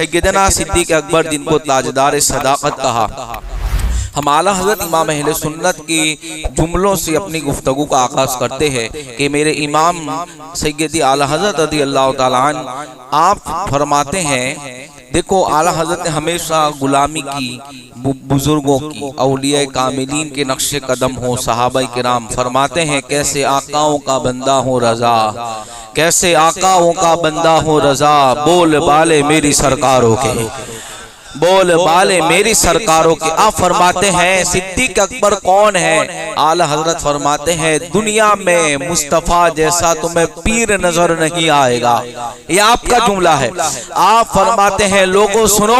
सैयदना सिद्दीक़ अकबर जिनको ताजदार सदाकत कहा, हम आला हज़रत इमाम अहले सुन्नत की जुमलों से अपनी गुफ्तगू का आगाज़ करते हैं कि मेरे इमाम सैयदी आला हज़रत रज़ी अल्लाह ताला अन्हु आप फरमाते हैं, देखो आला हज़रत ने हमेशा गुलामी की, बुजुर्गों की, औलिया कामिलीन के नक्शे कदम हो, सहाबा किराम फरमाते हैं कैसे आकाओं का बंदा हो रजा, कैसे आकाओं का बंदा हो रजा, बोल बाले मेरी सरकारों के, बोल बाले मेरी सरकारों के। आप फरमाते हैं सिद्दीक़ अकबर कौन है? आला हजरत फरमाते हैं दुनिया में मुस्तफ़ा जैसा तुम्हें पीर नजर नहीं आएगा। ये आपका जुमला है। आप फरमाते हैं लोगों सुनो,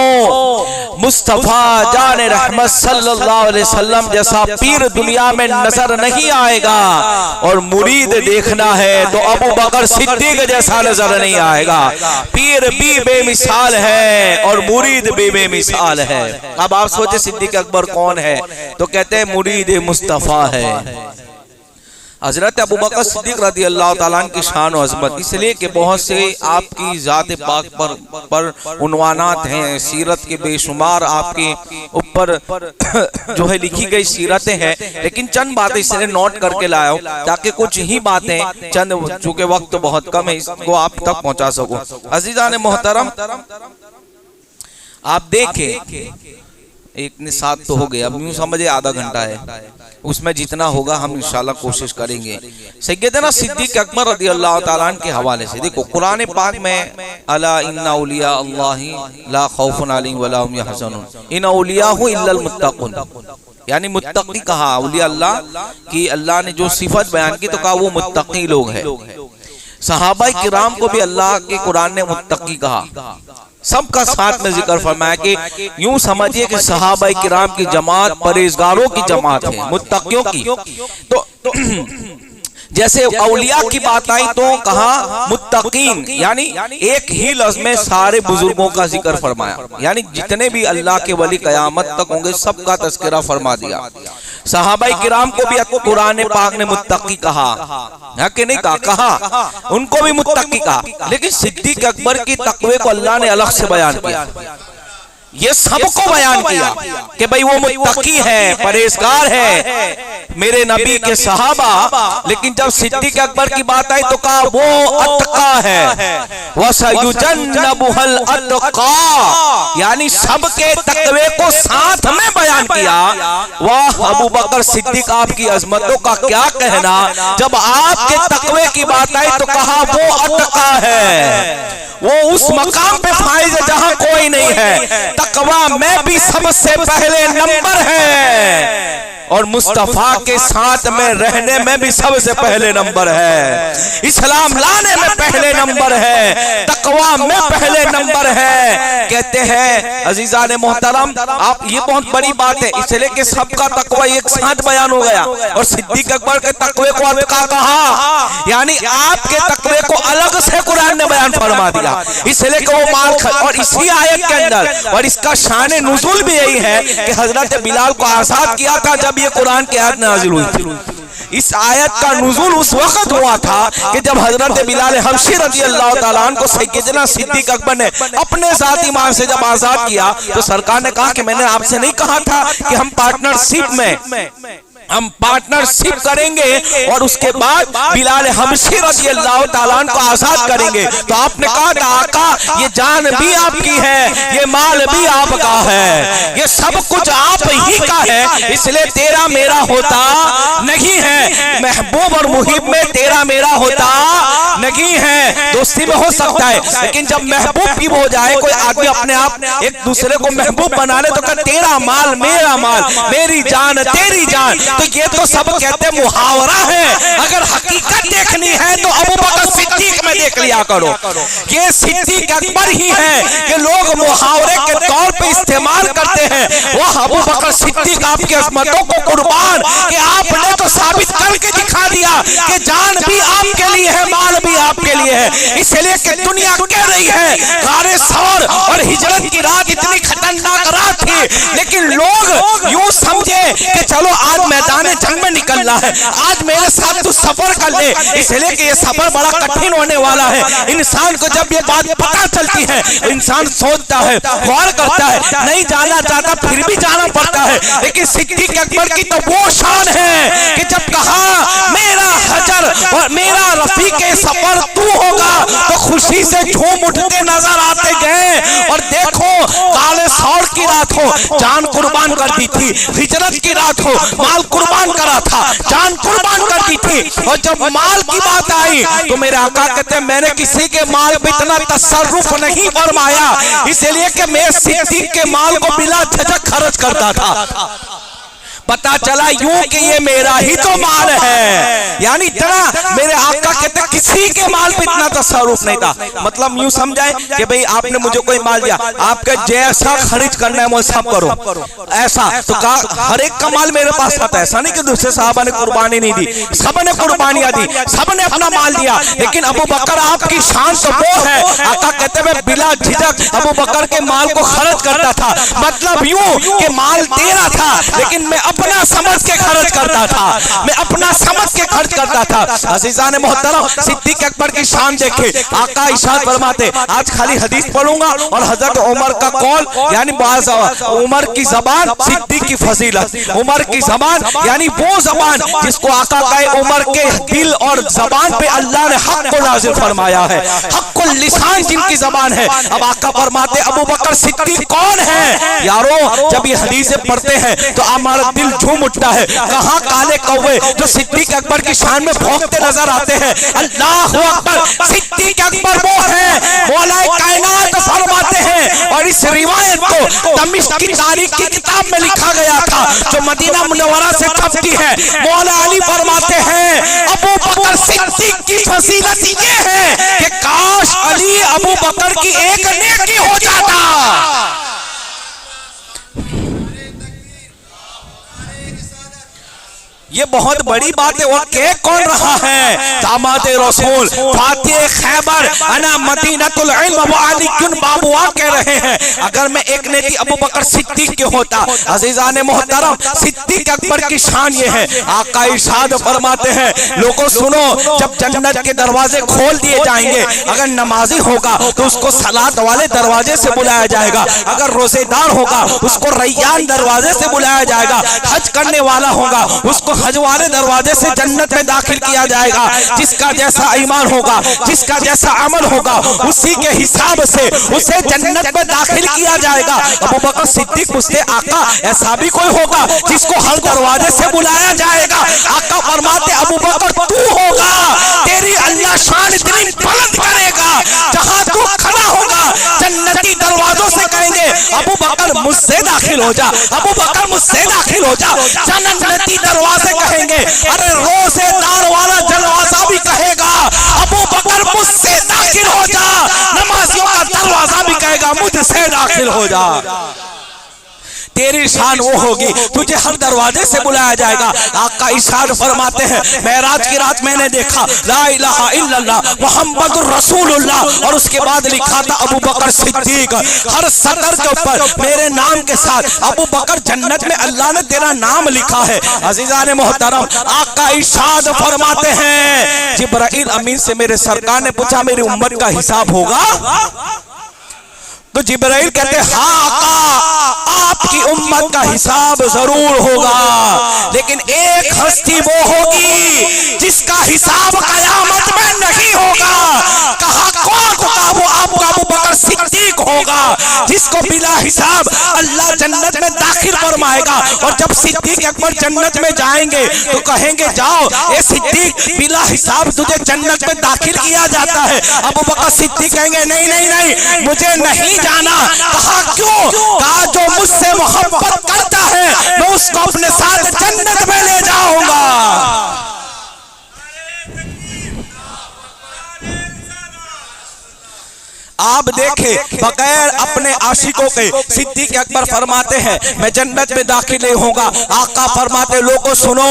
मुस्तफ़ा जान रहमत सल्लल्लाहु अलैहि वसल्लम जैसा पीर दुनिया में नजर नहीं आएगा, और मुरीद देखना है तो अबू बकर सिद्दीक़ जैसा नजर नहीं आएगा। पीर भी बेमिसाल है और मुरीद भी मिसाल है। अब आप सोचे सिद्दीक़ अकबर कौन है, तो कहते हैं मुरीद मुस्तफ़ा है। हजरत अबू बकर सिद्दीक़ रज़ी अल्लाह ताला अन्हु की शान और अज़मत, इसलिए कि बहुत से आपकी ज़ात पाक पर उन्वानात हैं, सीरत के बेशुमार आपके ऊपर जो है लिखी गई सीरतें हैं, लेकिन चंद बातें इसलिए नोट करके लाया हूँ ताकि कुछ ही बातें चंद, चूँकि वक्त बहुत कम है, इसको आप तक पहुँचा सकूँ। अज़ीज़ान मोहतरम, आप देखें एक ने साथ तो हो गया, अब यूँ समझे आधा घंटा है, उसमें जितना होगा हम इंशाल्लाह कोशिश करेंगे। सैयदना सिद्दीक़ अकबर रज़ी अल्लाह ताला अन्हु के हवाले से देखो, कुरान पाक में अला इन्ना औलिया अल्लाहि ला खौफुन अलैहिम वला हुम यहज़नुन इन औलियाहु इल्लल मुत्तक़ून, यानी मुत्तक़ी कहा, औलिया अल्लाह की अल्लाह ने जो सिफत बयान की तो कहा वो मुत्तक़ी लोग हैं। सहाबा किराम को भी अल्लाह के कुरान ने मुत्तक़ी कहा, सबका साथ में जिक्र फरमाया कि यूं समझिए कि सहाबा किराम की जमात परहेजगारों की जमात है, मुत्तकियों की। तो जैसे औलिया की बात आई तो कहा मुत्तकीन, यानी एक ही लफ्ज में सारे बुजुर्गों का जिक्र फरमाया, यानी जितने भी अल्लाह के वली कयामत तक होंगे सबका तज़किरा फरमा दिया। सहाबा किराम को भी कुरान पाक ने मुत्तकी कहा, है कि नहीं कहा, उनको भी मुत्तकी कहा, लेकिन सिद्दीक़ अकबर की तक़वे को अल्लाह ने अलग से बयान किया। ये सबको बयान किया कि भाई वो मुत्तकी है, परहेजगार है, मेरे नबी के सहाबा। लेकिन जब सिद्दीक़ अकबर की बात आई तो कहा वो अत्का है, वसयुजन्नबुहुल अत्का, यानी सबके तक़वे को साथ में बयान किया। वाह अबू बकर सिद्दीक़, आपकी अजमतों का क्या कहना। जब आपके तक़वे की बात आई तो कहा वो अत्का है, वो उस मकाम पे फाइज है जहां कोई नहीं है। तकवा में भी सबसे पहले नंबर है और मुस्तफा के साथ में रहने में भी सबसे पहले नंबर है। इस्लाम लाने में पहले नंबर है, तकवा में पहले नंबर है। कहते हैं अजीजान मोहतरम, आप ये बहुत बड़ी बात है, इसलिए कि सबका तकवा एक साथ बयान हो गया और सिद्दीक़ अकबर के तकवे को अत्का कहा, यानी आपके तकवे को अलग से कुरान ने बयान फरमा दिया। इसलिए कि वो माल और इसी आयत के अंदर, और इसका शान नुज़ुल भी यही है कि हजरत बिलाल को आजाद किया था जब ये कुरान की आयत नाज़िल हुई थी। इस आयत का नुज़ुल उस वक्त हुआ था कि जब हजरत बिलाल हबशी रज़ी अल्लाह ताला अन्हु को सैयदना सिद्दीक़ अकबर ने अपने ज़ाती माल से जब आजाद किया तो सरकार ने कहा कि मैंने आपसे नहीं कहा था कि हम पार्टनरशिप करेंगे और उसके बाद बिलाल हबशी रज़ी अल्लाह ताला अन्हु को आजाद करेंगे। तो आपने कहा था आका ये जान भी आपकी है, ये माल भी आपका है, ये सब कुछ आप ही का है, इसलिए तेरा मेरा होता नहीं है। महबूब और मुहिब में तेरा मेरा होता नहीं है, दोस्ती में हो सकता है, लेकिन जब महबूब की हो जाए, कोई आदमी अपने आप एक दूसरे को महबूब बना ले तो कहते तेरा माल मेरा माल, मेरी जान तेरी जान। तो ये तो सब कहते मुहावरा है, अगर हकीकत देखनी है तो अबू बकर सिद्दीक़ में देख लिया करो। ये सिद्दीक़ अकबर ही है कि लोग मुहावरे के तौर पे इस्तेमाल करते हैं। वह अबू बकर सिद्दीक़ आपकी अज़मतों को कुर्बान कि आपने तो साबित करके दिखा दिया कि जान भी आपके लिए है, माल भी आपके लिए है। इसलिए कि दुनिया कह रही है गारे सौर और हिजरत की रात इतनी खतरनाक रात थी, लेकिन लोग यूं समझे कि चलो आज मैदान जंग में निकलना करना है। आज मेरे साथ तू सफर कर ले, इसलिए कि ये सफर बड़ा कठिन होने वाला है। इंसान को जब ये बात पता चलती है, इंसान सोचता है, गौर करता है, नहीं जाना चाहता फिर भी जाना पड़ता है। लेकिन सिद्दीक अकबर की तो वो शान है कि जब कहा मेरा हजर और मेरा रफीके सफर तू होगा, तो खुशी से झूम उठते नजर आते गए। और देखो, काले सौर की रात हो, जान कुर्बान कर दी थी। हिजरत की रात हो, माल कुर्बान करा था, जान कुर्बान कर दी थी। और जब माल की बात आई तो मेरे आका कहते हैं मैंने किसी के माल पे इतना तसर्रुफ नहीं फरमाया, इसलिए कि मैं सिद्दीक के माल को बिला झिझक खर्च करता था। पता चला यूं कि ये मेरा ही तो माल है, यानी इतना मेरे आका कहते किसी के माल पे इतना तसर्रुफ नहीं था। मतलब यूं समझाए कि भाई आपने मुझे कोई माल दिया, आपका जैसा खर्च करना है वो सब करो, ऐसा तो कहा हर एक का माल मेरे पास आता है। ऐसा नहीं कि दूसरे साहबा ने कुर्बानी नहीं दी, सबने कुर्बानियां दी, सबने अपना माल दिया। लेकिन अबू बकर आपकी शान तो वो है, आका कहते मैं बिला झिझक अबू बकर के माल को खर्च करता था। मतलब यूं कि माल तेरा था लेकिन मैं अपना समझ के खर्च करता था, मैं अपना समझ के खर्च करता था। अज़ीज़ान मोहतरम, सिद्दीक अकबर की शान देखे। आका इरशाद फरमाते, आज खाली हदीस पढ़ूंगा और हजरत उमर का कौल, यानी उमर की जबान, सिद्दीक की फजीलत। उमर की जबान यानी वो जबान जिसको आका कहे उमर के दिल और जबान पे अल्लाह ने हक को नाज़िल फरमाया है, हक़्क़ुल लिसान जिनकी जबान है। अब आका फरमाते अबू बकर सिद्दीक कौन है? यारो, जब ये हदीसें पढ़ते हैं तो हमारा दिल झूम उठता है। कहां काले कौवे जो सिद्दीक अकबर की शान में भौंकते नजर आते हैं। अल्लाहु अकबर, सिद्दीक अकबर वो है, मौलाए कायनात फरमाते हैं। और इस रिवायत को दमिश्क की तारीख की किताब में लिखा गया था जो मदीना मुनव्वरा से छपती है। मौला अली फरमाते हैं अबू बकर सिद्दीक की फजीलत ये है कि काश अली अबू बकर की एक नेकी हो जाता। ये बहुत बड़ी बात है। और के कौन रहा है? दामाद रसूल, फातिह खैबर, अना मदीनतुल इल्म व अलीकुन बाबुआ कह रहे हैं। अगर मैं एक नेकी अबू बकर सिद्दीक के होता। अज़ीज़ान मोहतरम, सिद्दीक अकबर की शान ये है। आका इरशाद फरमाते हैं लोगों सुनो, जब जन्नत के दरवाजे खोल दिए जाएंगे, अगर नमाजी होगा तो उसको सलात वाले दरवाजे से बुलाया जाएगा, अगर रोजेदार होगा उसको रैयान दरवाजे से बुलाया जाएगा, हज करने वाला होगा उसको हज वाले दरवाजे से जन्नत में दाखिल किया जाएगा। जिसका जैसा ईमान होगा, जिसका जैसा अमल होगा, उसी के हिसाब से उसे जन्नत में दाखिल किया जाएगा। अबू बकर सिद्दीक पूछते आका ऐसा भी कोई होगा जिसको हर दरवाजे से बुलाया जाएगा? आका फरमाते अबू बकर तू होगा, तेरी अल्लाह शान इतनी बुलंद करेगा, जहां तू खड़ा होगा जन्नती दरवाजों से कहेंगे अबू बकर मुझसे दाखिल हो जा, अबू बकर मुझसे दाखिल हो जा। जन्नती दरवाजे कहेंगे, अरे रोजेदार वाला दरवाजा भी कहेगा अबू बकर मुझसे दाखिल हो जा, नमाजियों का दरवाजा भी कहेगा मुझसे दाखिल हो जा। तेरी शान वो होगी, तुझे हर दरवाजे से बुलाया जाएगा। आका इरशाद फरमाते हैं मेराज की रात मैंने देखा ला इलाहा इल्लल्लाह मुहम्मदुर रसूलुल्लाह, और उसके बाद लिखा था अबू बकर सिद्दीक। हर सतर के ऊपर मेरे नाम के साथ अबू बकर, जन्नत में अल्लाह ने तेरा नाम लिखा है। अज़ीज़ान मोहतरम, आका इरशाद फरमाते हैं जिब्राइल अमीन से मेरे सरकार ने पूछा मेरी उम्मत का हिसाब होगा? तो जिब्राइल कहते हाँ आका, आपकी उम्मत का हिसाब जरूर होगा, लेकिन एक हस्ती वो होगी जिसका हिसाब कयामत में नहीं होगा। कहा कौन होगा? वो आपका अबू बकर सिद्दीक होगा, जिसको बिला हिसाब अल्लाह जन्नत में दाखिल फरमाएगा। और जब सिद्दीक अकबर जन्नत में जाएंगे तो कहेंगे जाओ ए सिद्दीक, बिला हिसाब तुझे जन्नत में दाखिल किया जाता है। अबू बकर सिद्दीक कहेंगे नहीं नहीं नहीं, मुझे नहीं जाना। कहा क्यों? कहा जो मुझसे मोहब्बत करता है मैं उसको अपने साथ जन्नत में ले जाऊंगा। आप देखें, बगैर अपने आशिकों के सिद्दीक अकबर फरमाते हैं मैं जन्नत में दाखिल होऊंगा। आका फरमाते लोगों सुनो,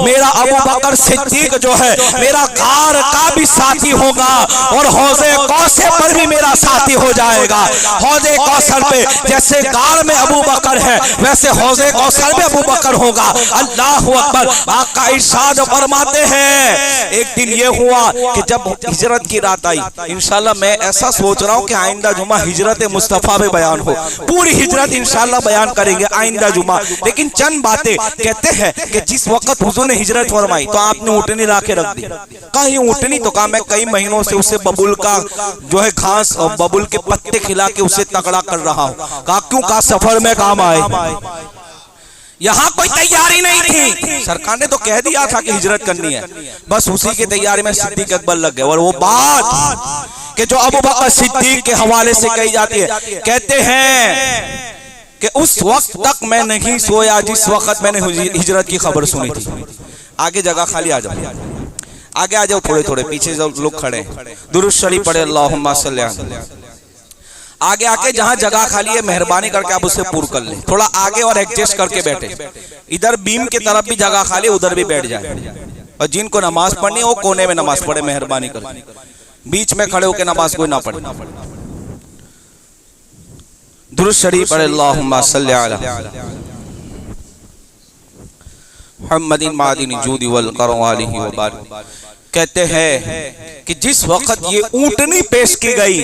मेरा अबू बकर सिद्दीक जो है मेरा गार का भी साथी होगा और हौजे कौसर पर भी मेरा साथी हो जाएगा। हौजे कौसर पे जैसे गार में अबू बकर है वैसे हौजे कौसर में अबू बकर होगा। अल्लाह अकबर। आका इरशाद फरमाते हैं एक दिन ये हुआ कि जब हिजरत की रात आई, इंशाल्लाह मैं ऐसा सोच रहा हूँ कि आइंदा जुमा हिजरत मुस्तफा में बयान हो, पूरी हिजरत इंशाल्लाह बयान करेंगे आइंदा जुमा। लेकिन चंद बातें कहते हैं कि जिस वक्त हुजूर ने हिजरत फरमाई तो आपने ऊँटनी ला के रख दी। कहीं ऊँटनी तो कहा मैं कई महीनों से उसे बबुल का जो है घास और बबुल के पत्ते खिला के उसे तगड़ा कर रहा हूँ। कहा क्यों? कहा सफर में काम आए। यहाँ कोई तैयारी नहीं थी, सरकार ने तो कह दिया था कि हिजरत करनी है, बस उसी की तैयारी में सिद्दीक अकबर लग गए। और वो बात कि जो अबू बकर सिद्दीक के हवाले से कही जाती है, कहते हैं कि उस वक्त तक मैं नहीं सोया जिस वक्त मैंने हिजरत की खबर सुनी थी। आगे जगह खाली आ जाओ, आगे आ जाओ, थोड़े थोड़े पीछे जो लोग खड़े हैं दुरूद शरीफ पढ़े अल्लाहुम्मा सल्ली अलैहि। आगे आके जहां जगह खाली है मेहरबानी करके आप उसे पूर्ण कर लें, थोड़ा आगे और एडजस्ट करके बैठे। इधर बीम की तरफ भी जगह खाली, उधर भी बैठ जाए। और जिनको नमाज पढ़नी है वो कोने में नमाज पढ़े मेहरबानी करके, बीच में खड़े होकर नमाज कोई ना पढ़े। दुरूद शरीफ पढ़े अल्लाहुम्मा सल्ली अला मुहम्मदिन मादिन जूदी वल करम वालिही व बारिक। कहते हैं कि जिस वक्त ये ऊँटनी पेश की गई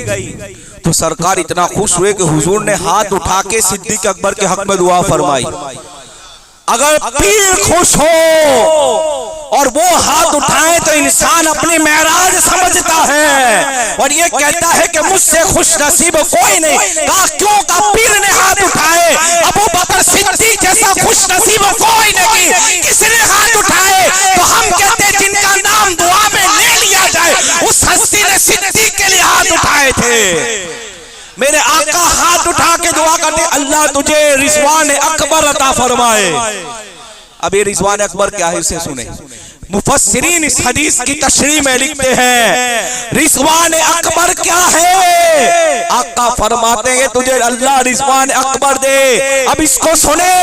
तो सरकार इतना खुश हुए कि हुजूर ने हाथ उठा के सिद्दीक अकबर के हक में दुआ फरमाई। अगर पीर खुश हो और वो हाथ उठाए तो इंसान अपनी महराज समझता है और ये कहता है कि मुझसे खुश नसीब कोई नहीं। कहा क्यों? का पीर ने हाथ उठाए, अबू बकर सिद्दीक जैसा खुश नसीब कोई नहीं। किसने हाथ उठाए? तो हम कहते हैं जिनका नाम दुआ में ले लिया जाए उस हस्ती ने सिद्दीक के लिए हाथ उठाए थे। मेरे आका हाथ उठा के दुआ करते अल्लाह तुझे रिजवान अकबर अता फरमाए। अब ये रिजवान अकबर क्या है इसे सुने। मुफस्सिरीन इस हदीस की तशरीह में लिखते हैं रिजवान अकबर क्या है। आका फरमाते हैं तुझे अल्लाह रिजवान अकबर दे। अब इसको सुने,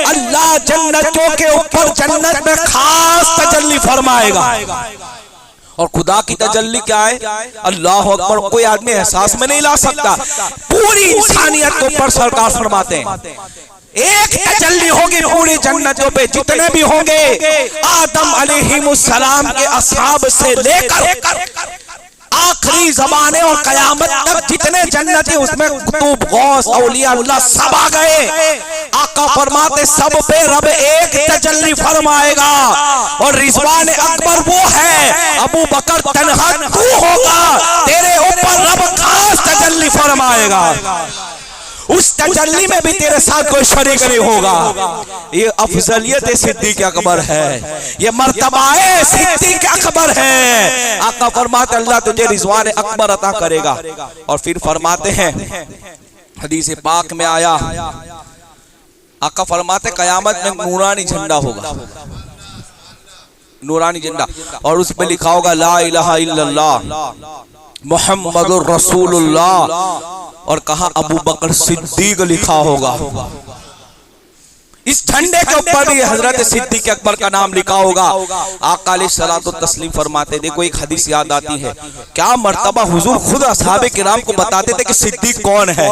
अल्लाह जन्नतों के ऊपर जन्नत में खास तजल्ली फरमाएगा। और खुदा की तजल्ली क्या है? अल्लाह अकबर। कोई आदमी एहसास में नहीं ला सकता, पूरी इंसानियत के ऊपर सरकार फरमाते हैं एक तजल्ली होगी पूरी जन्नतों पे। जितने भी होंगे आदम अलैहिस्सलाम के असहाब से लेकर आखिरी जमाने और कयामत तक जितने जन्नती उसमें कुतुब गौस औलिया अल्लाह सब आ गए। आका फरमाते सब पे रब एक तजल्ली फरमाएगा और रिजवान अकबर वो है। अबू बकर तन्हा तू होगा, तेरे ऊपर रब खास तजल्ली फरमाएगा। उस तजल्ली में भी तेरे साथ कोई शरीक नहीं होगा। ये अफजलियत सिद्दीक अकबर है, ये मर्तबाए सिद्दीक अकबर है। आका फरमाते अल्लाह तुझे रिजवान अकबर अता करेगा। और फिर फरमाते हैं हदीस पाक में आया, आका फरमाते कयामत में नूरानी झंडा होगा, नूरानी झंडा, और उस पे लिखा होगा ला इलाहा इल्लल्लाह मुहम्मदुर रसूलुल्लाह। और कहा अबू बकर सिद्दीक लिखा होगा। इस झंडे के ऊपर भी हजरत सिद्दीक अकबर का नाम लिखा होगा। आका अलैहिस्सलातु तस्लीम फरमाते, देखो एक हदीस याद आती है, क्या मर्तबा हुजूर खुद असहाबे किराम को बताते थे कि सिद्दीक कौन है।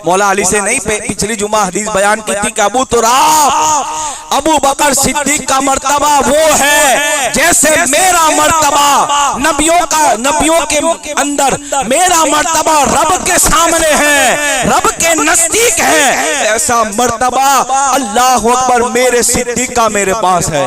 मौला अली से नहीं पिछली जुमा हदीस बयान की थी कि अबू तुराब अबू बकर सिद्दीक का मर्तबा वो है जैसे मेरा मर्तबा नबियों के अंदर मेरा मर्तबा रब के सामने है, रब के नजदीक है, ऐसा मर्तबा अल्लाह अकबर मेरे सिद्दीक का मेरे पास है।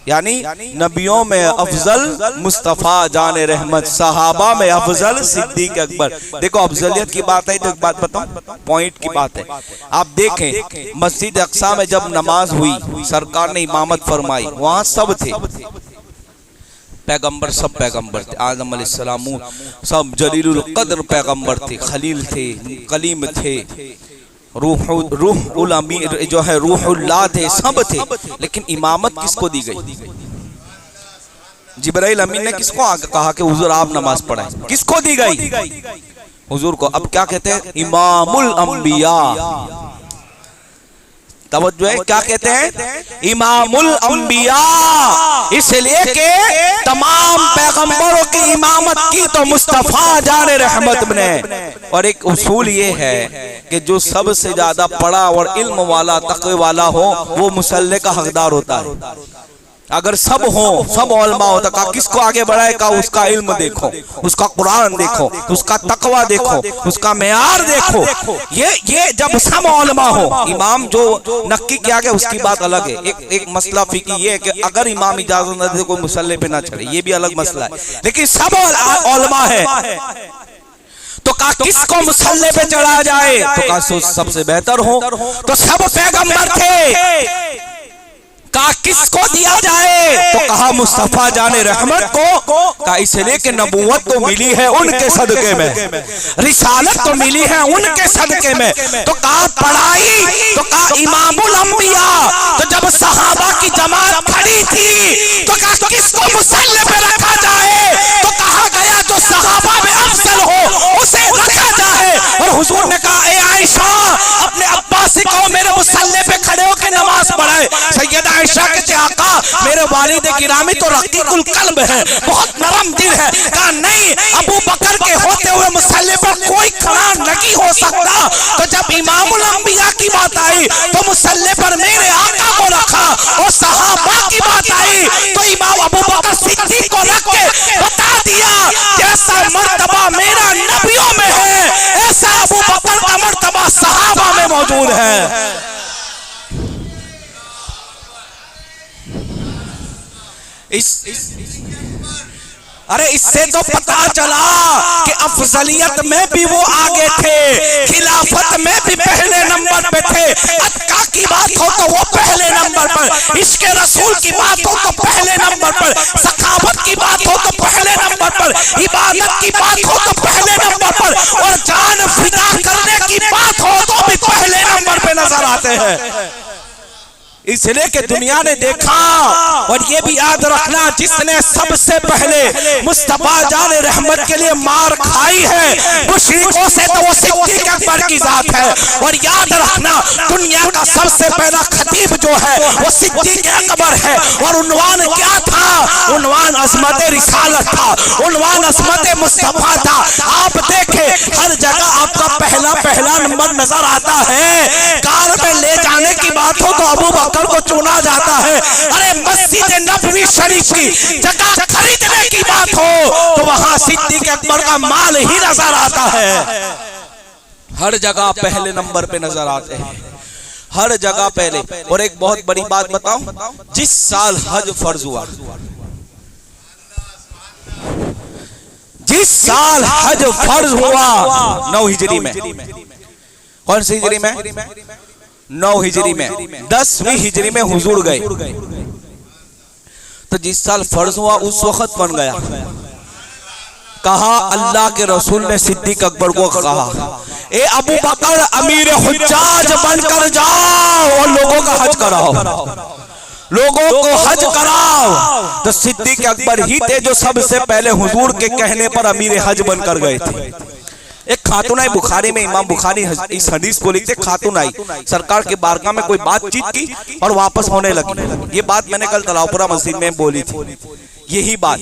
यानी नबियों में अफजल मुस्तफा जाने रहमत, सहाबा में अफजल सिद्दीक अकबर। देखो अफजलियत की बात है तो एक बात बताऊं, पॉइंट की बात है। आप देखें मस्जिद अक्सा में जब नमाज हुई, सरकार ने इमामत फरमाई, वहां सब थे पैगंबर, सब पैगंबर थे, आदम अलैहिस्सलाम सब जलीलुल कद्र पैगंबर थे, खलील थे, कलीम थे, रूहुल अमीन जो है रूहुल्लाह थे, सब थे। लेकिन इमामत किसको दी गई? जिब्राइल अमीन ने किसको आगे कहा कि हुजूर आप नमाज पढ़ाएं? किसको दी गई? हुजूर को अब क्या कहते हैं? इमामुल अंबिया। तवज्जो है, क्या कहते हैं? इमामुल अंबिया। इसलिए कि तमाम पैगंबरों की इमामत की तो मुस्तफा जाने रहमत ने। और एक उसूल ये है कि जो सबसे ज्यादा पढ़ा और इल्म वाला तक़वा वाला हो वो मुसल्ले का हकदार होता है। अगर सब हो, सब उलमा हो, तो कहा किसको आगे बढ़ाए? कहा उसका इल्म देखो, उसका कुरान देखो, उसका तकवा देखो, उसका मेयार देखो। ये जब सब उलमा हो, इमाम जो नक्की किया गया उसकी बात अलग है। एक मसला फिकी ये है कि अगर इमाम इजाजत न दे कोई मुसल्ले पे ना चढ़े, ये भी अलग मसला है। लेकिन सब उलमा है तो कहा किसको मुसल्ले पे चढ़ा जाए? तो कहा सबसे बेहतर हो तो सब पैगंबर थे। कहा किसको दिया जाए? तो कहा मुस्तफा जाने रहमत को। कहा इसलिए कि नबूवत तो मिली है उनके सदके में, रिसालत तो मिली है उनके सदके में। तो कहा पढ़ाई, तो कहा इमामुल अंबिया। तो जब सहाबा की जमात खड़ी थी तो कहा किसको मुसल्ले पे रखा जाए? तो कहा गया जो सहाबा में अफजल हो उसे रखा जाए। और हुजूर ने कहा ए आयशा अपने अब्बा से कहो मेरे मुसल्ले पे खड़े होकर नमाज पढ़ाए। सैयदा आयशा कहते आका मेरे वालिद गिरामी तो रकीकुल कल्ब है, बहुत नरम दिल है। कहा नहीं, अबू बकर के होते हुए मुसल्ले पर कोई खड़ा नहीं हो सकता। तो जब इमामुल अंबिया की बात आई तो मुसल्ले पर मेरे आका को रखा, और सहाबा की बात आई तो इमाम अबू बकर सिद्दीक को रख के बता दिया जैसा मर्तबा मेरा नबियों में है ऐसा अबू बकर का मर्तबा सहाबा में मौजूद है। अरे इससे तो पता चला कि अफजलियत में भी वो आगे थे, खिलाफत में भी पहले नंबर पे थे। अत्का की बात हो तो वो पहले नंबर पर, इश्क रसूल की बात हो तो पहले नंबर पर, सखावत की बात हो तो पहले नंबर पर, इबादत की बात हो तो पहले नंबर पर, और जान फिदा करने की बात हो तो भी पहले नंबर पे नजर आते हैं। इसलिए कि दुनिया ने देखा, और ये भी याद रखना जिसने सबसे पहले मुस्तफा जाने रहमत के लिए मार खाई है मुशरिकों से तो वो सिद्दीक अकबर की जात है। और याद रखना दुनिया का सबसे पहला खतीब जो है वो सिद्दीक अकबर है। और उन्वान क्या था? उन्वान अज़मत रिसालत था, उन्वान अज़मत मुस्तफा था। आप देखे हर जगह आपका पहला नंबर नजर आता है। कार में ले जाने की बात हो तो अबू बकर को चुना जाता है। अरे मस्जिद नबवी शरीफ की जगह खरीदने की बात हो तो वहां सिद्दीक अकबर का माल ही नजर आता है। हर जगह पहले नंबर पे नजर आते हैं, हर जगह पहले। और एक बहुत बड़ी बात बताऊं, जिस साल हज फर्ज हुआ, जिस साल हज फर्ज हुआ 9 हिजरी में, कौन सी हिजरी में? 9 हिजरी में, 10वीं हिजरी में हुजूर गए। तो जिस साल फर्ज हुआ उस वक्त बन गया। कहा अल्लाह के रसूल ने सिद्दीक अकबर को कहा ए अबू बकर अमीर हुज्जाज बनकर जाओ और लोगों का हज कराओ, लोगों को हज कराओ। तो सिद्दीक अकबर ही थे जो सबसे पहले हुजूर के कहने पर अमीर हज बनकर गए थे। एक खातून आई, बुखारी में इमाम बुखारी इस हदीस को लिखते, खातून आई सरकार के बारगाह में कोई बातचीत की और वापस होने लगी। ये बात मैंने कल तलावपुरा मस्जिद में बोली थी, यही बात।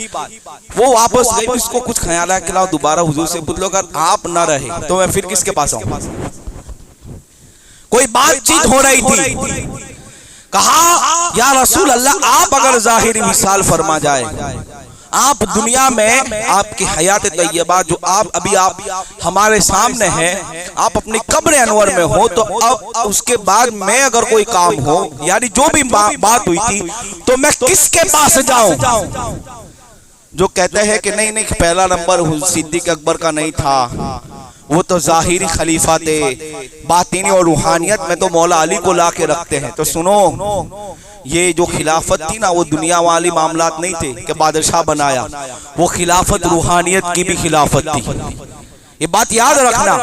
वो वापस गई, इसको कुछ ख्याल आया कि दोबारा हुजूर से पूछ लो, अगर आप ना रहे तो मैं फिर किसके पास आऊं? कोई बातचीत हो रही थी। कहा या रसूल अल्लाह आप अगर ज़ाहिरी मिसाल फरमा जाए, आप दुनिया में आपकी हयात तैयबा जो आप हमारे सामने है, आप अपनी कब्र अनवर में हो, तो अब उसके बाद में अगर कोई काम हो, यानी जो भी बात हुई थी, तो मैं किसके पास जाऊं? जो कहते हैं कि नहीं पहला नंबर सिद्दीक अकबर का नहीं था, वो तो जाहिरी खलीफा थे, बातिनी और रूहानियत में तो मौला अली को ला के रखते हैं। तो सुनो, ये जो खिलाफत थी ना वो दुनिया वाली मामलात नहीं थे कि बादशाह बनाया, वो खिलाफत रूहानियत की भी खिलाफत थी। ये बात याद रखना।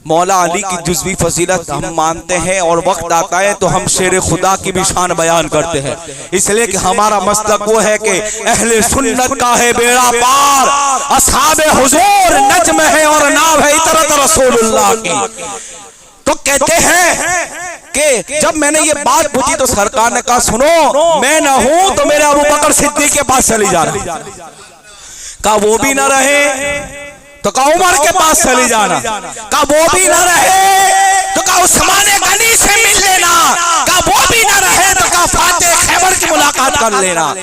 मौला अली की जुज़वी फजीलत हम मानते हैं और वक्त आता है तो हम शेर खुदा की भी शान बयान करते हैं, इसलिए कि हमारा मसलक वो है कि अहले सुन्नत का है बेड़ा पार, असहाबे हुजूर नज्म है और नाव है इतरत रसूलुल्लाह की। तो कहते हैं कि जब मैंने ये बात पूछी तो सरकार ने कहा सुनो, मैं ना हूं तो मेरे अबू बकर सिद्दीक के पास चली जाना। कहा वो भी ना रहे तो कहा उमर के पास चली जाना। कहा वो भी ना रहे तो कहा उस्मान गनी से मिल लेना। कहा वो भी ना रहे तो कहा फातेह खैबर की मुलाकात कर लेना।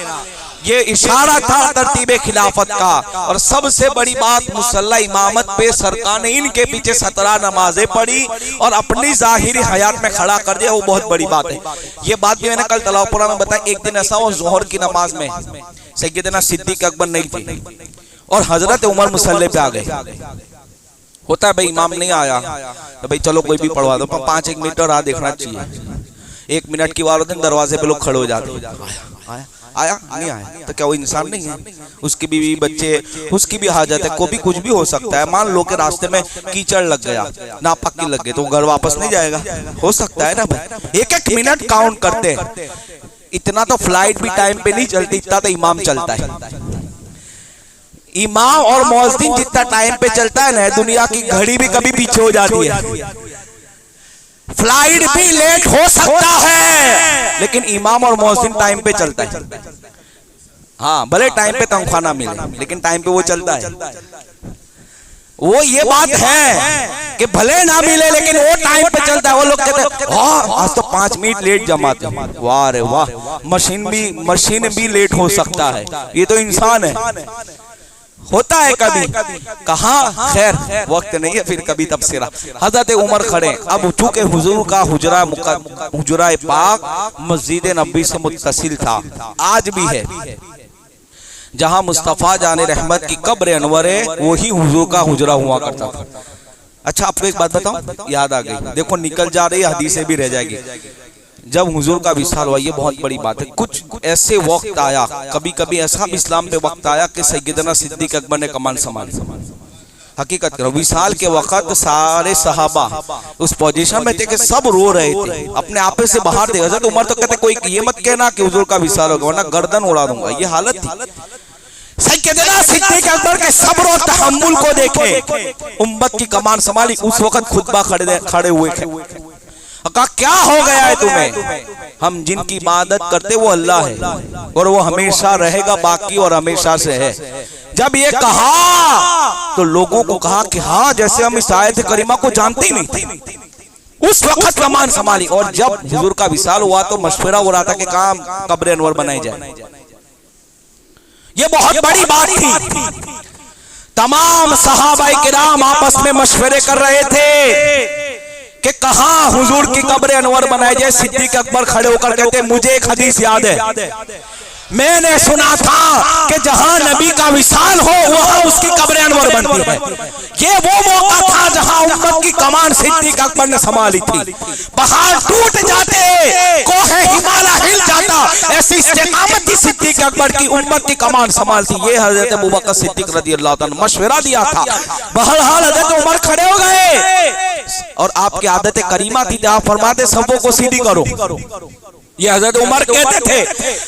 ये इशारा था तरतीबे खिलाफत का। और सबसे बड़ी बात, मुसल्ला इमामत पे सरकार ने इनके पीछे 17 नमाजें पढ़ी और अपनी जाहिरी हयात में खड़ा कर दिया, वो बहुत बड़ी बात है। ये बात भी मैंने कल तलावपुरा में बताया। एक दिन ऐसा हुआ, जोहर की नमाज में सैयदना सिद्दीक अकबर नहीं थी और हजरत उमर मुसल्ले पे आ गए। होता है भाई इमाम नहीं आया तो भाई चलो कोई भी पढ़वा दो, 5-1 मिनट और राह देखना चाहिए। 1 मिनट की बात होती है, दरवाजे पे लोग खड़े हो जाते। आया नहीं आया तो क्या वो इंसान नहीं है? उसकी बीवी बच्चे, उसकी भी हाजत है, कोई भी कुछ भी हो सकता है। मान लो कि रास्ते में कीचड़ लग गया, नापक्की लग गई, तो घर वापस नहीं जाएगा, हो सकता है ना भाई। 1-1 मिनट काउंट करते हैं। इतना तो फ्लाइट भी टाइम पे नहीं चलती, इतना तो इमाम चलता है। इमाम और मौज़िन जितना टाइम पे चलता है ना, दुनिया की घड़ी भी कभी पीछे हो जाती है। फ्लाइट भी लेट हो सकता है लेकिन इमाम और मौज़िन टाइम पे चलता है। हाँ, भले टाइम पे तनख्वाह ना मिले लेकिन टाइम पे वो चलता है। वो ये बात है कि भले ना मिले लेकिन वो टाइम पे चलता है। वो लोग कहते हैं आज तो 5 मिनट लेट जमाते हैं। वाह रे वाह, मशीन भी लेट हो सकता है, ये तो इंसान है। होता है कभी, कहाँ खैर वक्त नहीं है, फिर कभी तबसरा। हजरत उमर खड़े, अब चूंकि हुजूर का हुजरा पाक मस्जिद नबी से मुत्तसिल था, आज भी है। जहां मुस्तफा जाने रहमत की कब्र अनवर है, वही हुजूर का हुजरा हुआ करता था। अच्छा, आपको एक बात बताऊं, याद आ गई। देखो निकल जा रही है, हदीसें भी रह जाएगी। जब हुजूर का विसाल हुआ, ये बहुत बड़ी बात है। कुछ ऐसे वक्त आया, कभी कभी ऐसा भी इस्लाम पे वक्त आया कि सैयदना सिद्दीक अकबर ने कमान संभाली। हकीकत करो, विसाल के वक्त सारे सहाबा उस पोजीशन में थे कि सब रो रहे थे, अपने आपे से बाहर थे। हज़रत उमर तो कहते कोई ये मत कहना कि हुजूर का विसाल होगा वरना गर्दन उड़ा दूंगा, ये हालत थी। सैयदना सिद्दीक अकबर के सब्र और तहम्मुल को देखे, उम्मत की कमान संभाली। उस वक्त खुतबा खड़े हुए थे। कहा क्या हो गया है तुम्हें? हम जिनकी इबादत करते वो अल्लाह है और वो हमेशा रहेगा बाकी और हमेशा से है। जब ये कहा तो लोगों को कहा कि हाँ, जैसे हम इस आयत करीमा को जानते ही नहीं थे। उस वक्त कमान संभाली। और जब हुजूर का विसाल हुआ तो मशवरा हो रहा था कि काम कब्र अनवर बनाई जाए। ये बहुत बड़ी बात थी। तमाम सहाबाए किराम आपस में मशवरे कर रहे थे कि कहां हुजूर की कब्र अनवर बनाई जाए। सिद्दीक अकबर खड़े होकर कहते मुझे एक हदीस याद है, मैंने सुना था कि जहां नबी का विसाल हो वहां उसकी कब्र अनवर बनती है। ये वो मौका था जहां उम्मत की कमान सिद्दीक अकबर ने संभाली थी। पहाड़ टूट जाते, कोहे हिमालय हिल जाता, ऐसी इस्तेकामत थी सिद्दीक अकबर की, उम्मत की कमान संभालती। ये हजरत अबू बकर सिद्दीक रज़ियल्लाहु ताला ने मशवरा दिया था। बहरहाल हजरत उमर खड़े हो गए और आपकी आदत करीमा थी, आप फरमाते सबों को सीधी करो। ये हजरत उमर कहते थे,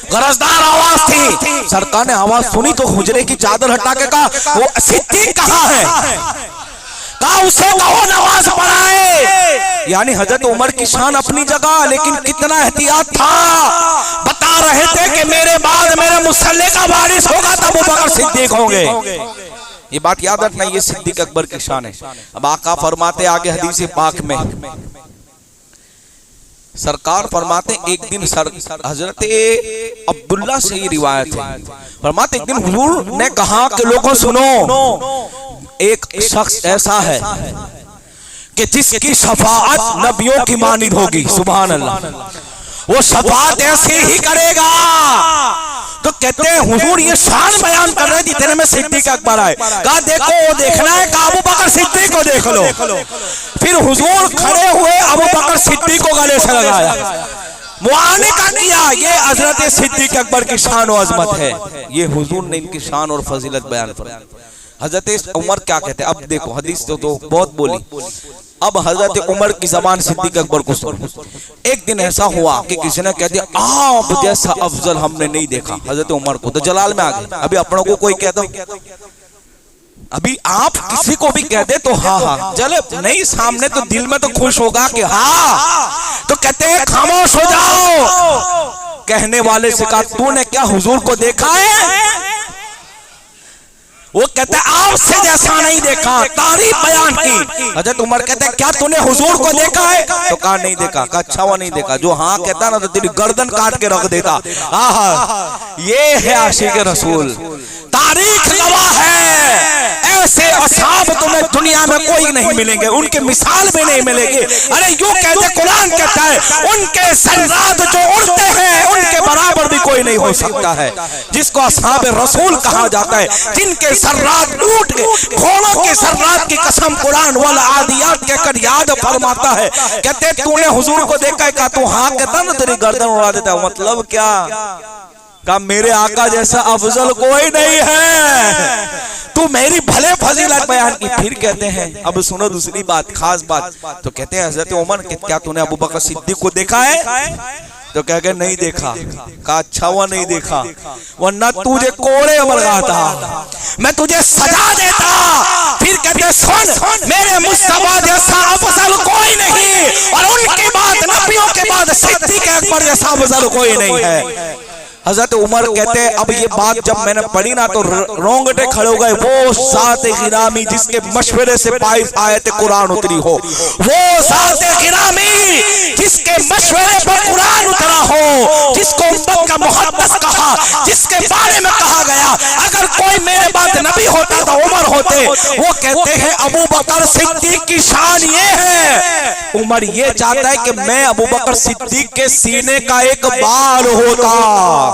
गरजदार आवाज थी। सरकार ने आवाज सुनी तो हुजरे की चादर हटा के कहा वो सिद्दीक कहाँ है? कहा उसे कहो नमाज पढ़ाए। यानी हजरत उमर की शान अपनी जगह, लेकिन कितना एहतियात था। बता रहे थे कि मेरे बाद मेरे मुसल्ले का वारिस होगा तब अबू बकर सिद्दीक होंगे। ये बात याद रखना, ये सिद्दीक अकबर की शान है। अब आका फरमाते आगे हदीस पाक में, सरकार फरमाते एक दिन हजरत अब्दुल्ला से ही रिवायत है, फरमाते एक दिन हुजूर ने कहा कि लोगों सुनो, एक शख्स ऐसा है कि जिसकी शफाअत नबियों की मानिद होगी। सुभान अल्लाह, वो शफाअत ऐसे ही करेगा। तो कहते हैं हुजूर ये शान बयान कर रहे थे, इतने में सिद्दीक अकबर आए। कहा देखो वो देखना है, कहा अबू बकर सिद्दीक को देख लो। फिर हुजूर खड़े हुए, अबू बकर सिद्दीक को गले से लगाया, मुआनिका किया। ये हजरत सिद्दीक अकबर की शान और अजमत है। ये हुजूर ने इनकी शान और फजीलत बयान की। हजरत उमर क्या कहते हैं, अब देखो हदीस तो बहुत बोली, अब हजरत उमर की जबान सिद्दीक अकबर को सुनो। एक दिन ऐसा हुआ कि किसी ने कह दिया आप जैसा अफजल हमने नहीं देखा हजरत उमर को, तो जलाल में आ गए। अभी अपनों को कोई कहता, अभी आप किसी को भी कह दे तो हाँ चले नहीं सामने, तो दिल में तो खुश होगा कि हाँ, तो कहते हैं खामोश हो जाओ। कहने वाले से कहा तूने क्या हुजूर को देखा है? वो कहते हैं आपसे जैसा नहीं देखा, तारीफ बयान की। हजरत उमर कहते हैं क्या तूने हुजूर को देखा है? तो कहा नहीं देखा। कहा अच्छा वो नहीं देखा, जो हाँ कहता ना तो तेरी गर्दन काट के रख देता। ये है आशिक रसूल, तारीख गवाह है, ऐसे असहाब तुम्हें दुनिया में कोई नहीं मिलेंगे, उनके मिसाल भी नहीं मिलेगी। अरे यूं कहते कुरान कहता है उनके सर्रात जो उड़ते हैं उनके बराबर भी कोई नहीं हो सकता है, जिसको असहाब रसूल कहा जाता है, जिनके सर्रात उठ के घोड़ों के सर्रात की कसम कुरान वाला आदियात कहकर याद फरमाता है। कहते तूने हुजूर को देखा है? कहा तू हाँ कहता ना तेरी गर्दन उड़ा देता। मतलब क्या? कहा मेरे आका जैसा अफजल कोई नहीं है, तू मेरी भले फजीलत बयान की। फिर कहते हैं अब सुनो दूसरी बात, खास बात। तो कहते हैं हजरत उमर क्या तूने अबू बकर सिद्दीक को देखा है? तो कह के नहीं देखा। कहा अच्छा हुआ नहीं देखा, वरना तुझे कोड़े बरगाता, मैं तुझे सजा देता। फिर कहते सुन मेरे मुस्तफा जैसा अफजल कोई नहीं, और उनके बाद नबियों के बाद सिद्दीक अकबर जैसा अफजल कोई नहीं है। हजरत उमर कहते हैं अब ये बात जब मैंने पढ़ी ना तो रोंगटे खड़े हो गए। वो सात गिरामी जिसके मशवरे से आयत कुरान उतरी हो, वो सात गिरामी जिसके मशवरे पर कुरान उतरा हो, जिसको उम्मत का मुहद्दिस कहा, जिसके बारे में कहा गया अगर कोई मेरे बाद नबी होता तो उमर होते। वो कहते हैं अबू बकर सिद्दीक की शान ये है, उमर ये चाहता है कि मैं अबू बकर सिद्दीक के सीने का एक बाल होता।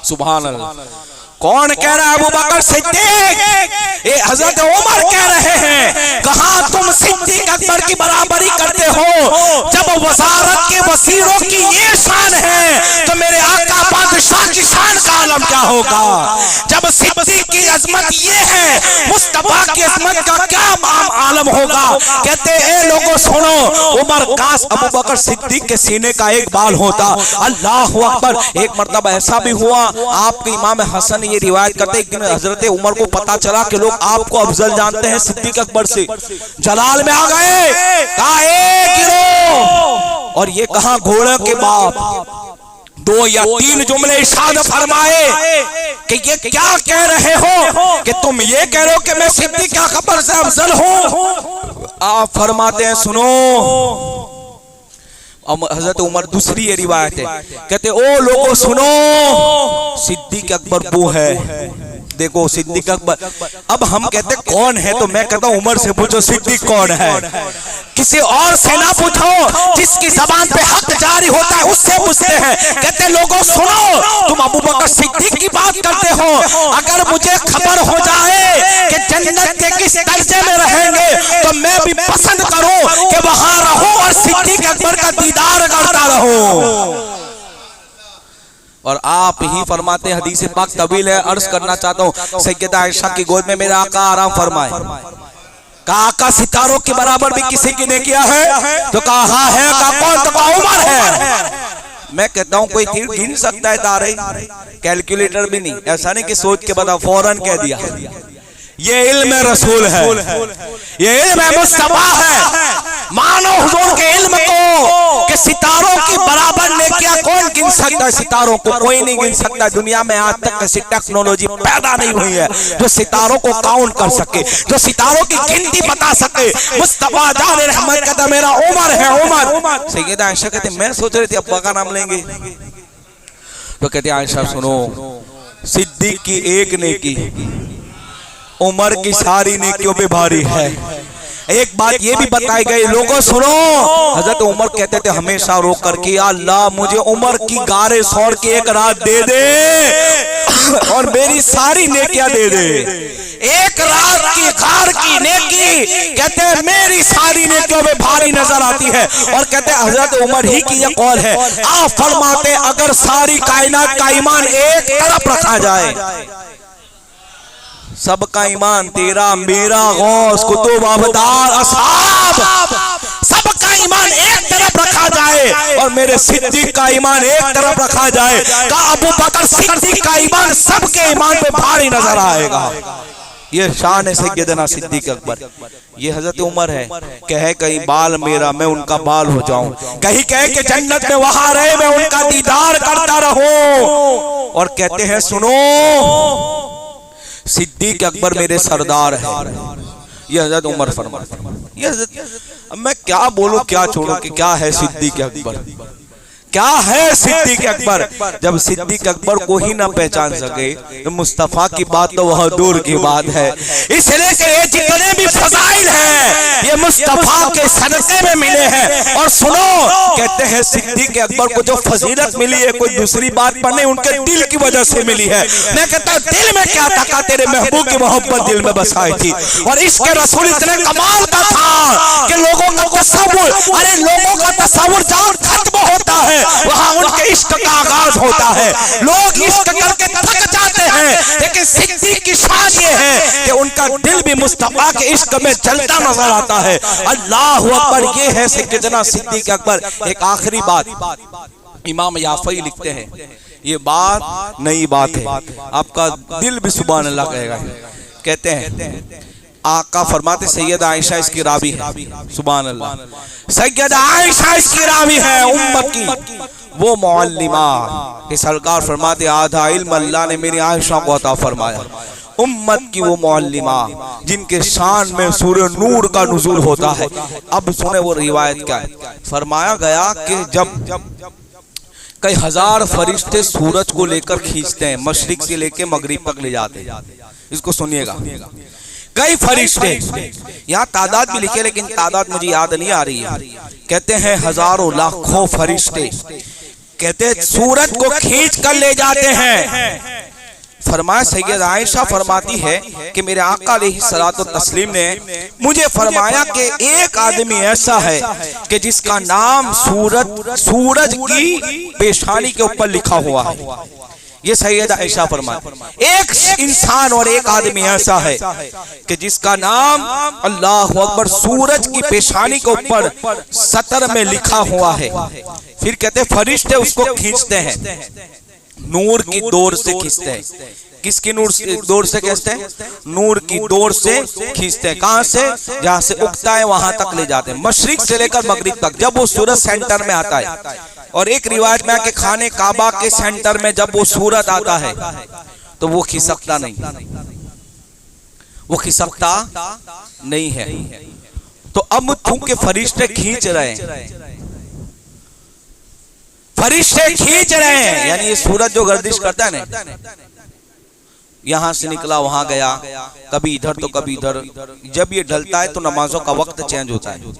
सुभान अल्लाह। कौन कह रहा है? अबू बकर सिद्दीक। ये हजरत उमर कह रहे हैं कहा तुम सिद्दीक अकबर की बराबरी करते हो? जब वजारत के वसीरों की ये शान है तो मेरे आका बादशाह की शान का आलम क्या होगा? जब सिद्दीक की अजमत ये है, मुस्तफा की अजमत का क्या आलम होगा? कहते हैं लोगों सुनो, उमर काश अबू बकर सिद्दीक के सीने का एक बाल होता। अल्लाह अकबर। एक मर्तबा ऐसा भी हुआ, आपके इमाम हसन ये रिवायत करते हैं, हजरत उमर को पता चला कि लोग आपको अफजल जानते हैं सिद्दीक अकबर से, जलाल में आ गए। कहा एक गिरो, और ये कहा घोड़े के बाप। 2 या 3 जुमले इरशाद फरमाए कि ये क्या कह रहे हो कि तुम ये कह रहे हो कि मैं सिद्दीक अकबर से अफजल हूं? आप फरमाते हैं सुनो, हजरत उमर दूसरी ये रिवायत है, कहते ओ लोगों सुनो, सिद्दीक अकबर वो है। देखो सिद्दीक अकबर। अब हम कहते कौन है, तो मैं कहता हूं उमर से पूछो सिद्दीक कौन है, किसी और से ना पूछो, जिसकी जबान पे हक जारी होता है उससे पूछते हैं। कहते लोगों सुनो, तुम अबू बकर सिद्दीक की बात करते हो, अगर मुझे खबर हो जाए कि जन्नत के किस दर्जे में रहेंगे तो मैं भी पसंद करूं कि वहां रहूं और सिद्दीक अकबर का दीदार करता रहूं। और आप ही फरमाते हैं, हदीस पाक तवील है, अर्ज करना चाहता हूँ, सैयदा आयशा की गोद में मेरा आका आराम फरमाए। कहा आका सितारों के बराबर भी किसी की ने किया है? तो कहा हाँ है। कहा कौन? तो कहा उमर है। मैं कहता हूँ कोई गिन सकता है तारे? कैलकुलेटर भी नहीं, ऐसा नहीं कि सोच के बता फौरन कह दिया। ये इल्म रसूल है, ये इल्म मुस्तफा है। मानो हुजूर के इल्म को कि सितारों की बराबर ने किया कौन गिन सकता है? सितारों को कोई नहीं गिन सकता। दुनिया में आज तक ऐसी टेक्नोलॉजी पैदा नहीं हुई है जो सितारों को काउंट कर सके, जो सितारों की गिनती बता सके। मुस्तफा जान रहमत कहता मेरा उमर है, उमर। सैयदा आयशा कहते मैं सोच रही थी अब्बा का नाम लेंगे, तो कहते आयशा सुनो, सिद्दीक की एक नेकी उमर की सारी नेकियों पे भारी है। एक बात ये भी बताई गई, लोगों सुनो, हजरत उमर कहते थे हमेशा रो करके अल्लाह मुझे उमर की गारे सौर की एक रात दे दे और मेरी सारी नेकियां दे दे। एक रात की गार की नेकी कहते हैं मेरी सारी नेकियों में भारी नजर आती है। और कहते हैं हजरत उमर ही की यह कौल है, आप फरमाते अगर सारी कायनात का ईमान एक तरफ रखा जाए, सबका ईमान तेरा मेरा गौस कुतुब अबदार असहाब सबका ईमान एक तरफ रखा जाए और मेरे सिद्दीक का ईमान एक तरफ रखा जाए, का अबू बकर सिद्दीक का ईमान सबके ईमान पे भारी नजर आएगा। ये शान है सैयदना सिद्दीक अकबर। ये हजरत उमर है, कहे कहीं बाल मेरा मैं उनका बाल हो जाऊं, कहीं कहे कि जन्नत में वहां रहे मैं उनका दीदार करता रहूं। और कहते हैं सुनो सिद्दीक अकबर मेरे सरदार है। ये हजरत उमर फरमाते, ये हजरत मैं क्या बोलूं क्या छोड़ूं कि क्या है सिद्दीक अकबर, क्या है सिद्दीक अकबर। जब सिद्दीक अकबर को ही ना पहचान सके तो मुस्तफा की बात तो वह दूर की बात है। इसलिए कि ये जितने भी फजाइल हैं ये मुस्तफा के सदक़े में मिले हैं। और सुनो कहते हैं सिद्दीक अकबर को जो फजीलत मिली है कोई दूसरी बात पर नहीं, उनके दिल की वजह से मिली है। मैं कहता हूं दिल में क्या था, तेरे महबूब की मोहब्बत दिल में बसाई थी। और इसके रसूल इतने कमाल का था कि लोगों का तसव्वुर, अरे लोगों का तसव्वुर जहां खत्म होता है वहां उनके इश्क का आगाज होता है। लोग इश्क करके थक जाते हैं, लेकिन सिद्दीक की शान ये है कि उनका दिल भी मुस्तफा के इश्क में जलता नजर आता है। अल्लाह अकबर, ये है सैयदना सिद्दीक अकबर। एक आखिरी बात इमाम याफई लिखते हैं, ये बात नई बात है, आपका दिल भी सुभान अल्लाह कहेगा। कहते हैं आका फरमाते सैयदा आयशा इसकी रावी है, सुभान अल्लाह, सैयदा आयशा इसकी रावी है उम्मत की वो मुअल्लिमा कि सरकार फरमाते आधा इल्म अल्लाह ने मेरी आयशा को अता फरमाया। उम्मत की वो मुअल्लिमा जिनके शान में सूरह नूर का नुज़ूल होता है। अब सुने वो रिवायत क्या है, फरमाया गया कि जब कई हजार फरिश्ते सूरज को लेकर खींचते हैं, मशरिक से लेकर मगरिब तक ले जाते हैं। इसको सुनिएगा, कई फरिश्ते, यहाँ तादाद भी लिखे लेकिन तादाद मुझे याद नहीं आ रही है। कहते हैं हजारों लाखों फरिश्ते कहते हैं सूरज को खींच कर ले जाते हैं। फरमाया सैयदा आयशा फरमाती है कि मेरे आका अलैहिस्सलातु तस्लीम ने मुझे फरमाया कि एक आदमी ऐसा है कि जिसका नाम सूरज की पेशानी के ऊपर लिखा हुआ है। ये सैयदा आयशा फरमाती, एक इंसान और एक आदमी ऐसा है कि जिसका नाम अल्लाहु अकबर सूरज की पेशानी के ऊपर सतर में लिखा हुआ है। फिर कहते फरिश्ते उसको खींचते हैं, नूर की डोर से खींचते हैं। किसकी डोर से खींचते हैं? नूर की डोर से खींचते हैं। कहां से? जहां से उगता है वहां तक ले जाते हैं, मशरिक से लेकर मगरिब तक। जब वो सूरज सेंटर में आता है, और एक रिवायत में आके खाने काबा के सेंटर में जब वो सूरज आता है तो वो खिसकता नहीं, वो खिसकता नहीं है। तो अब चूंकि फरिश्ते खींच रहे हैं, फरिश्ते खींच रहे हैं, यानी ये सूरज जो गर्दिश करता है ना, यहां से निकला वहां गया, कभी इधर तो कभी इधर। जब ये ढलता है तो नमाजों का वक्त चेंज होता है।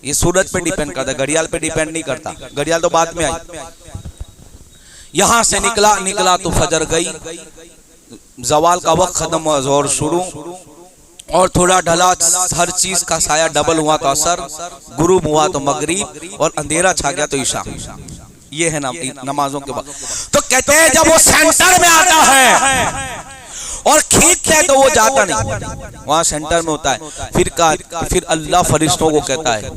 ये सूरज पे डिपेंड करता है, घड़ियाल पे डिपेंड नहीं करता, घड़ियाल तो बाद में आई। यहां से निकला तो फजर गई, जवाल का वक्त खत्म हुआ, जोर शुरू, और थोड़ा ढला, हर चीज का साया डबल हुआ तो असर, गुरूब हुआ तो मगरिब, और अंधेरा छा गया तो ईशा। ये है नमाजों के बाद। तो कहते हैं जब वो सेंटर में आता है और खींचते हैं तो वो जाता नहीं, वहां सेंटर में होता है। फिर अल्लाह फरिश्तों को कहता है,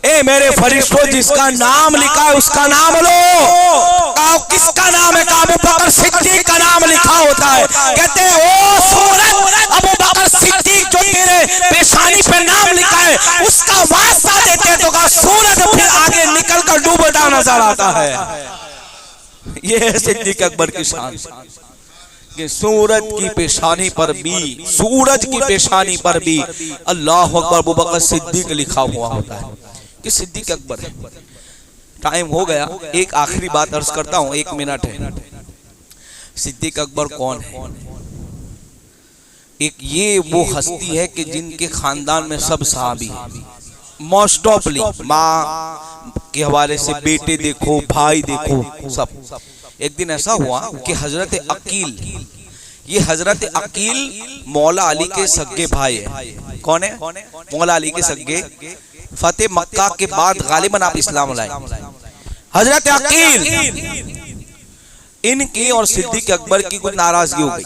ए मेरे फरिश्तों जिसका नाम लिखा है उसका नाम लो। किसका नाम है? अबू बकर सिद्दीक का नाम लिखा होता है। कहते हैं ओ सूरज, अबू बकर सिद्दीक जो तेरे पेशानी पे नाम लिखा है उसका वास्ता देते हैं, तो का सूरज फिर आगे निकल कर डूबता नजर आता है। ये है सिद्दीक अकबर की शान कि सूरज की पेशानी पर भी, सूरज की पेशानी पर भी अल्लाह अकबर अबू बकर सिद्दीक लिखा हुआ होता है कि सिद्दीक अकबर है। टाइम हो गया, एक आखिरी बात अर्ज करता हूं, 1 मिनट है। सिद्दीक अकबर कौन है? एक ये वो हस्ती है कि जिनके खानदान में सब सहाबी हैं, मोस्ट ऑफली माँ के हवाले से बेटे देखो, भाई देखो, सब। एक दिन ऐसा हुआ कि हजरत अकील, ये हजरत अकील मौला अली के सगे भाई है। कौन है? मौला अली के सगे। फतेह मक्का के बाद गालिबन आप इस्लाम लाए। हजरत अकील, इनकी और सिद्दीक अकबर की कुछ नाराजगी हो गई।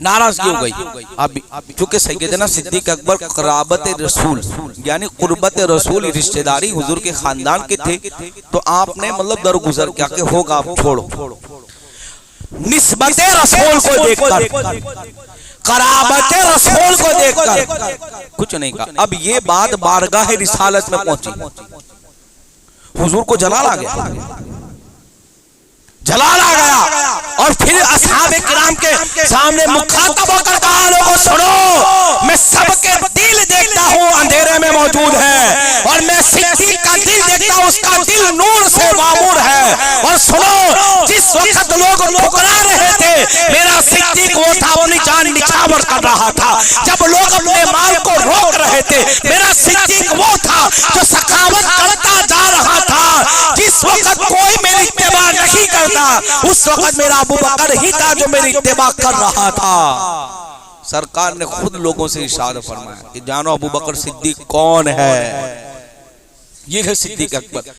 नाराजगी हो गई। अब चूंकि सैयदना सिद्दीक अकबर क़राबत रसूल यानी कुर्बत रसूल रिश्तेदारी हुजूर के खानदान के थे, तो आपने मतलब दरगुजर क्या कि होगा आप छोड़ो, निस्बत रसूल को देखकर, क़राबत रसूल को देखकर कुछ नहीं कहा। अब ये बात बारगाह रिसालत में पहुंची, हुजूर को जलाल आ गया, जलाल आ गया और फिर असहाबे किराम के सामने मुखातब होकर कहा, लोगों सुनो, मैं सबके दिल देखता हूँ अंधेरे में मौजूद है, और मैं सिद्दीक का दिल देखता हूँ उसका दिल नूर से मामूर है। और सुनो, जिस वक्त लोग ठुकरा रहे थे मेरा सिद्दीक वो था, वो जान निछावर कर रहा था। जब लोग अपने माल को रोक रहे थे मेरा सिद्दीक वो था जो सखावत करता जा रहा था। जिस वक्त कोई मेरी इत्तेबा नहीं करता उस वक्त मेरा अबू बकर ही था जो मेरी इत्तेबा कर रहा था। सरकार ने खुद लोगों से इशारा फरमाया कि जानो अबू बकर सिद्दीक कौन है, ये है सिद्दीक अकबर।